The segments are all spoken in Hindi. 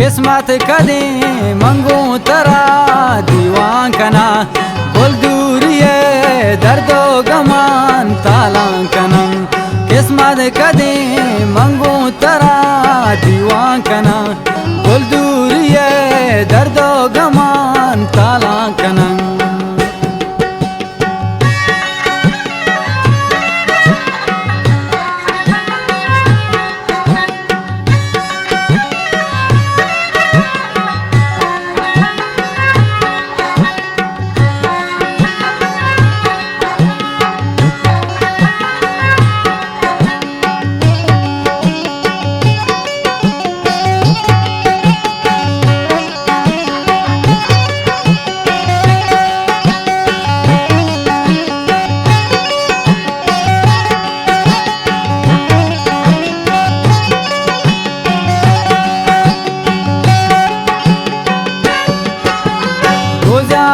किस्मत कदी मंगू तरा दीवांकना बोल दूरिये दर्दो गमान तालांकना किस्मत कदी मंगू तरा दीवांकना बोल दूरिये दर्दो गमान तालांकना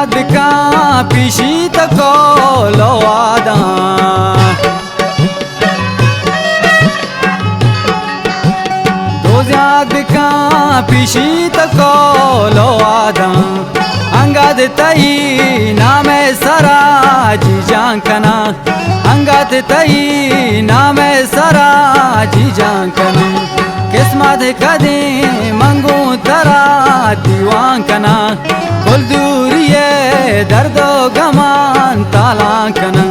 याद का पीशी तको लोवादा याद का पीशी तको लोवादा अंगद तई नामे सरा जी जांकना अंगद तई नामे सरा जी जांकना किस्मत कदी मंगू तरा दीवांकना बोल दूरिये दर्दो गमान तालांकना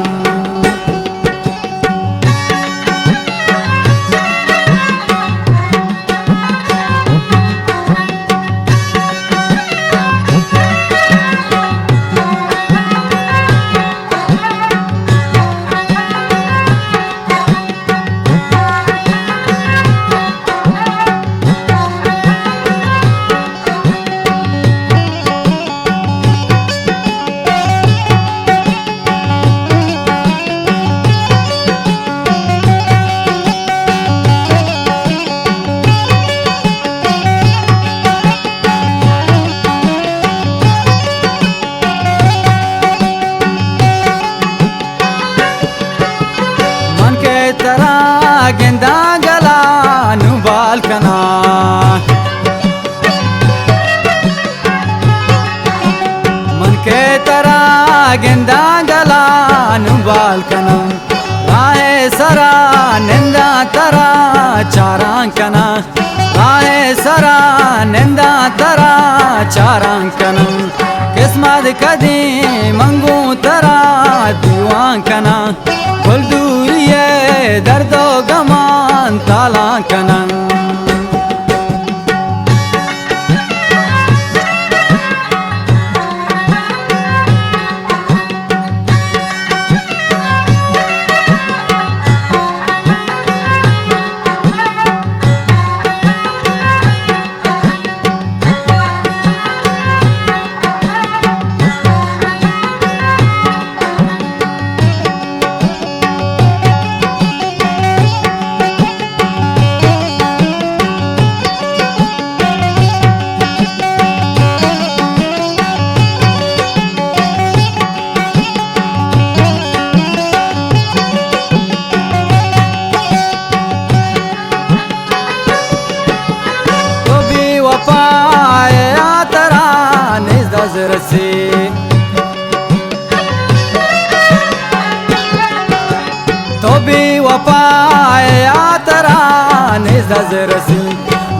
गेंदा गला नुबाल कना मन के तरा गेंदा गला नुबाल कना राहे सरा निंदा तरा चारांकना राहे सरा निंदा तरा चारांकना किस्मत कदी मंगू तरा दीवांकना बोल दूरिये दर्दो गमान तालांकना रसी तो भी वफाया तरा निज़ रसी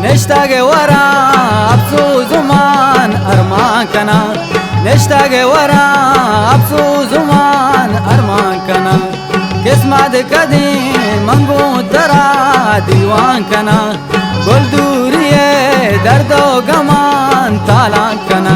निश्ता के वरा अफसोस जुमान अरमान कना निश्ता के वरा अफसोस जुमान अरमान कना किस्मत कदी मंगू तरा दीवान कना बोल दूरिये दर्दो गमान तालांकना